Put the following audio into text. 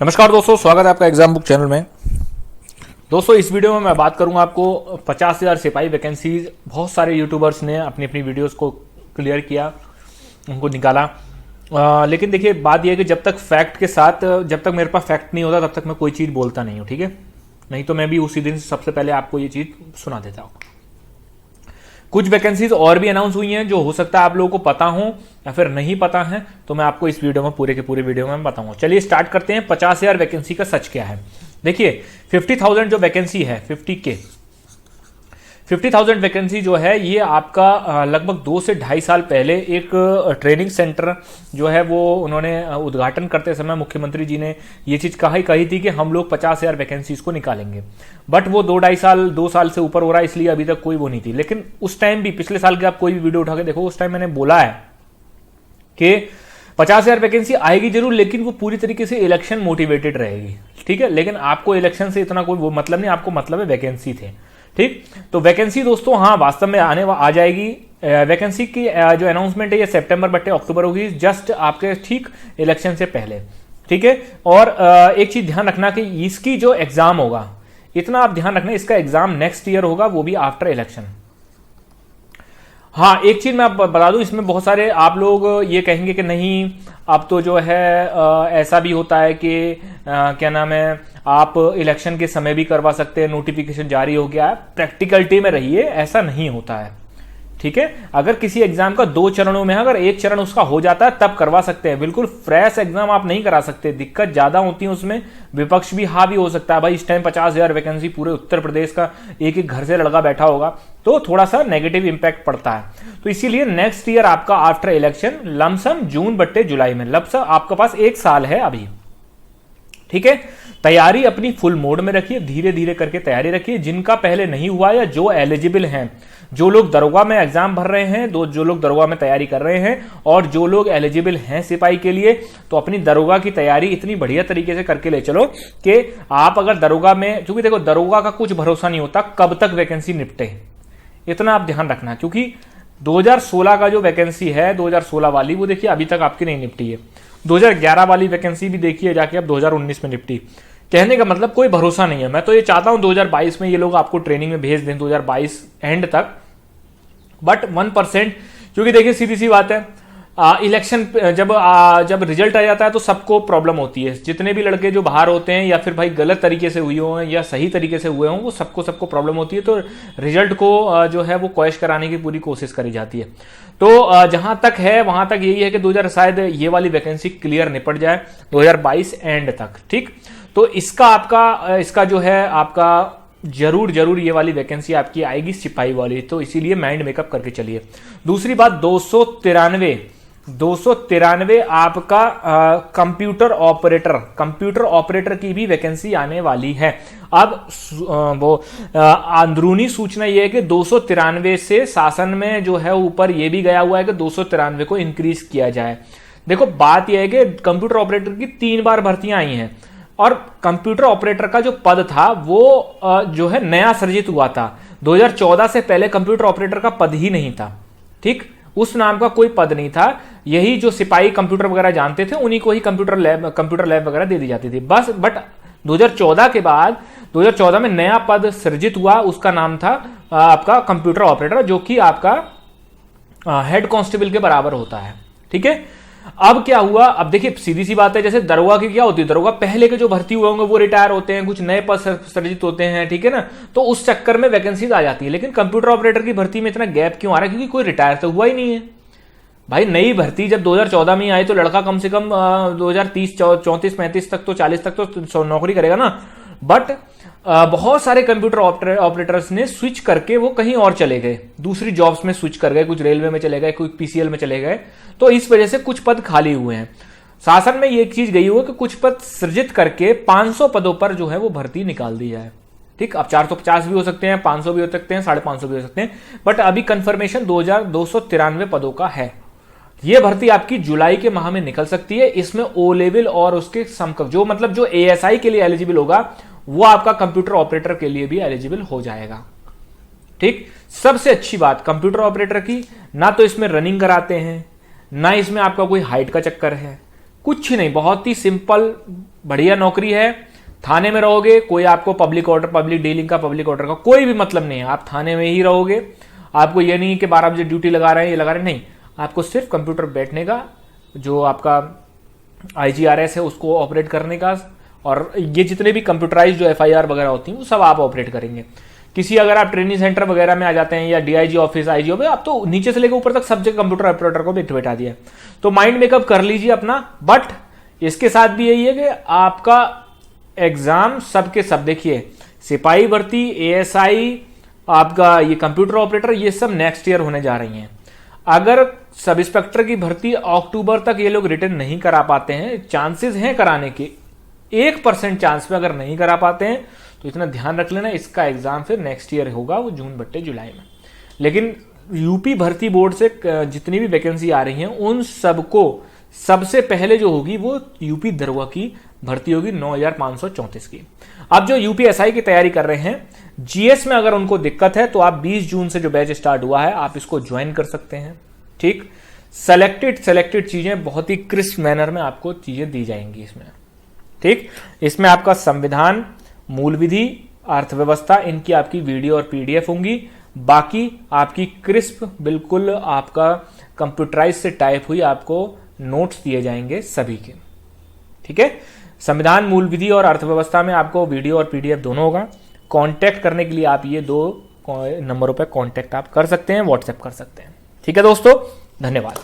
नमस्कार दोस्तों, स्वागत है आपका एग्जाम बुक चैनल में। दोस्तों, इस वीडियो में मैं बात करूंगा आपको 50,000 सिपाही वैकेंसीज। बहुत सारे यूट्यूबर्स ने अपनी अपनी वीडियोस को क्लियर किया, उनको निकाला। लेकिन देखिए, बात यह है कि जब तक फैक्ट के साथ, जब तक मेरे पास फैक्ट नहीं होता तब तक मैं कोई चीज़ बोलता नहीं हूँ, ठीक है। नहीं तो मैं भी उसी दिन सबसे पहले आपको ये चीज़ सुना देता हूँ। कुछ वैकेंसीज और भी अनाउंस हुई हैं जो हो सकता है आप लोगों को पता हो या फिर नहीं पता है, तो मैं आपको इस वीडियो में पूरे के पूरे वीडियो में बताऊंगा। चलिए स्टार्ट करते हैं। 50,000 वैकेंसी का सच क्या है। देखिए, 50,000 जो वैकेंसी है, 50,000 वैकेंसी जो है, ये आपका लगभग 2 से 2.5 साल पहले एक ट्रेनिंग सेंटर जो है वो उन्होंने उद्घाटन करते समय मुख्यमंत्री जी ने ये चीज़ कही थी कि हम लोग 50,000 वैकेंसीज को निकालेंगे। बट वो 2 साल से ऊपर हो रहा है, इसलिए अभी तक कोई वो नहीं थी। लेकिन उस टाइम भी, पिछले साल की आप कोई भी वीडियो उठा के देखो, उस टाइम मैंने बोला है कि 50,000 वैकेंसी आएगी जरूर, लेकिन वो पूरी तरीके से इलेक्शन मोटिवेटेड रहेगी, ठीक है। लेकिन आपको इलेक्शन से इतना कोई वो मतलब नहीं, आपको मतलब है वैकेंसी थे, ठीक। तो वैकेंसी दोस्तों, हाँ, वास्तव में आ जाएगी। वैकेंसी की जो अनाउंसमेंट है ये सितंबर बटे अक्टूबर होगी, जस्ट आपके ठीक इलेक्शन से पहले, ठीक है। और एक चीज ध्यान रखना कि इसकी जो एग्जाम होगा, इतना आप ध्यान रखना, इसका एग्जाम नेक्स्ट ईयर होगा, वो भी आफ्टर इलेक्शन। हाँ, एक चीज मैं आप बता दूं, इसमें बहुत सारे आप लोग ये कहेंगे कि नहीं, अब तो जो है ऐसा भी होता है कि क्या नाम है, आप इलेक्शन के समय भी करवा सकते हैं, नोटिफिकेशन जारी हो गया है। प्रैक्टिकलिटी में रहिए, ऐसा नहीं होता है, ठीक है। अगर किसी एग्जाम का 2 चरणों में, अगर 1 चरण उसका हो जाता है तब करवा सकते हैं। बिल्कुल फ्रेश एग्जाम आप नहीं करा सकते, दिक्कत ज्यादा होती है उसमें, विपक्ष भी हावी हो सकता है। भाई, इस टाइम 50,000 वैकेंसी, पूरे उत्तर प्रदेश का एक एक घर से लड़का बैठा होगा, तो थोड़ा सा नेगेटिव इंपैक्ट पड़ता है। तो इसीलिए नेक्स्ट ईयर आपका आफ्टर इलेक्शन लमसम जून बट्टे जुलाई में, लमसम आपके पास 1 साल है अभी, ठीक है। तैयारी अपनी फुल मोड में रखिए, धीरे धीरे करके तैयारी रखिए। जिनका पहले नहीं हुआ या जो एलिजिबल हैं, जो लोग दरोगा में एग्जाम भर रहे हैं, जो लोग दरोगा में तैयारी कर रहे हैं, और जो लोग एलिजिबल हैं सिपाही के लिए, तो अपनी दरोगा की तैयारी इतनी बढ़िया तरीके से करके ले चलो कि आप अगर दरोगा में, क्योंकि देखो दरोगा का कुछ भरोसा नहीं होता कब तक वैकेंसी निपटे, इतना आप ध्यान रखना। क्योंकि 2016 का जो वैकेंसी है, 2016 वाली, वो देखिए अभी तक आपकी नहीं निपटी है। 2011 वाली वैकेंसी भी देखिए जाके, अब 2019 में निपटी। कहने का मतलब कोई भरोसा नहीं है। मैं तो ये चाहता हूं 2022 में ये लोग आपको ट्रेनिंग में भेज दें, 2022 एंड तक। बट 1%, क्योंकि देखिए सीधी सी बात है, इलेक्शन जब रिजल्ट आ जाता है तो सबको प्रॉब्लम होती है। जितने भी लड़के जो बाहर होते हैं, या फिर भाई गलत तरीके से हुए हों या सही तरीके से हुए हों, वो सबको प्रॉब्लम होती है। तो रिजल्ट को जो है वो क्वैश कराने की पूरी कोशिश करी जाती है। तो जहां तक है वहां तक यही है कि 2000 शायद ये वाली वैकेंसी क्लियर निपट जाए 2022 एंड तक, ठीक। तो इसका जो है आपका जरूर ये वाली वैकेंसी आपकी आएगी सिपाही वाली, तो इसीलिए माइंड मेकअप करके चलिए। दूसरी बात, 293 आपका कंप्यूटर ऑपरेटर की भी वैकेंसी आने वाली है। अब वो अंदरूनी सूचना ये है कि 293 से शासन में जो है ऊपर ये भी गया हुआ है कि 293 को इंक्रीज किया जाए। देखो, बात यह है कि कंप्यूटर ऑपरेटर की 3 बार भर्तियां आई हैं, और कंप्यूटर ऑपरेटर का जो पद था वो जो है नया सृजित हुआ था। 2014 से पहले कंप्यूटर ऑपरेटर का पद ही नहीं था, ठीक। उस नाम का कोई पद नहीं था। यही जो सिपाही कंप्यूटर वगैरह जानते थे, उन्हीं को ही कंप्यूटर लैब वगैरह दे दी जाती थी बस। बट 2014 के बाद 2014 में नया पद सृजित हुआ, उसका नाम था आपका कंप्यूटर ऑपरेटर, जो कि आपका हेड कांस्टेबल के बराबर होता है, ठीक है। अब क्या हुआ, अब देखिए सीधी सी बात है, जैसे दरोगा की क्या होती है, दरोगा पहले के जो भर्ती हुए होंगे वो रिटायर होते हैं, कुछ नए पद सृजित होते हैं, ठीक है ना। तो उस चक्कर में वैकेंसीज आ जाती है। लेकिन कंप्यूटर ऑपरेटर की भर्ती में इतना गैप क्यों आ रहा है? क्योंकि कोई रिटायर तो हुआ ही नहीं है। भाई, नई भर्ती जब 2014 में आई तो लड़का कम से कम 2030 34 35 तक तो 40 तक तो नौकरी करेगा ना। बट बहुत सारे कंप्यूटर ऑपरेटर्स ने स्विच करके वो कहीं और चले गए, दूसरी जॉब्स में स्विच कर गए, कुछ रेलवे में चले गए, कुछ पीसीएल में चले गए। तो इस वजह से कुछ पद खाली हुए हैं। शासन में ये चीज गई हुई है कि कुछ पद सृजित करके 500 पदों पर जो है वो भर्ती निकाल दी जाए, ठीक। अब 450 भी हो सकते हैं, 500 भी हो सकते हैं, 550 भी हो सकते हैं, बट अभी कंफर्मेशन 293 पदों का है। यह भर्ती आपकी जुलाई के माह में निकल सकती है। इसमें ओ लेवल और उसके समकक्ष, जो मतलब जो एएसआई के लिए एलिजिबल होगा, वो आपका कंप्यूटर ऑपरेटर के लिए भी एलिजिबल हो जाएगा, ठीक। सबसे अच्छी बात कंप्यूटर ऑपरेटर की, ना तो इसमें रनिंग कराते हैं, ना इसमें आपका कोई हाइट का चक्कर है, कुछ नहीं, बहुत ही सिंपल बढ़िया नौकरी है। थाने में रहोगे, कोई आपको पब्लिक ऑर्डर, पब्लिक डीलिंग का, पब्लिक ऑर्डर का कोई भी मतलब नहीं है। आप थाने में ही रहोगे। आपको ये नहीं कि 12 बजे ड्यूटी लगा रहे हैं, ये लगा रहे हैं, नहीं। आपको सिर्फ कंप्यूटर बैठने का, जो आपका IGRS है उसको ऑपरेट करने का, और ये जितने भी कंप्यूटराइज जो FIR वगैरह होती हैं वो सब आप ऑपरेट करेंगे। किसी अगर आप ट्रेनिंग सेंटर वगैरह में आ जाते हैं या DIG ऑफिस, IG ऑफिस, आप तो नीचे से लेकर ऊपर तक सब जगह कंप्यूटर ऑपरेटर को बैठा दिया। तो माइंड मेकअप कर लीजिए अपना। बट इसके साथ भी यही है कि आपका एग्जाम सबके सब, देखिए सिपाही भर्ती, ASI, आपका ये कंप्यूटर ऑपरेटर, ये सब नेक्स्ट ईयर होने जा रही हैं। अगर सब इंस्पेक्टर की भर्ती अक्टूबर तक ये लोग रिटर्न नहीं करा पाते हैं, चांसेस हैं कराने के, 1% चांस पे अगर नहीं करा पाते हैं तो इतना ध्यान रख लेना, इसका एग्जाम फिर नेक्स्ट ईयर होगा, वो जून/जुलाई में। लेकिन यूपी भर्ती बोर्ड से जितनी भी वैकेंसी आ रही हैं उन सबको सबसे पहले जो होगी वो यूपी दरोगा की भर्ती होगी 9534 की। अब जो UPSI की तैयारी कर रहे हैं, GS में अगर उनको दिक्कत है तो आप 20 जून से जो बैच स्टार्ट हुआ है आप इसको ज्वाइन कर सकते हैं। ठीक, सेलेक्टेड चीजें बहुत ही क्रिस्प मैनर में आपको चीजें दी जाएंगी इसमें। ठीक, इसमें आपका संविधान, मूल विधि, अर्थव्यवस्था, इनकी आपकी वीडियो और PDF होंगी। बाकी आपकी क्रिस्प बिल्कुल आपका कंप्यूटराइज से टाइप हुई आपको नोट्स दिए जाएंगे सभी के। ठीक है, संविधान, मूल विधि और अर्थव्यवस्था में आपको वीडियो और PDF दोनों होगा। कांटेक्ट करने के लिए आप ये 2 नंबरों पर कांटेक्ट आप कर सकते हैं, व्हाट्सएप कर सकते हैं। ठीक है दोस्तों, धन्यवाद।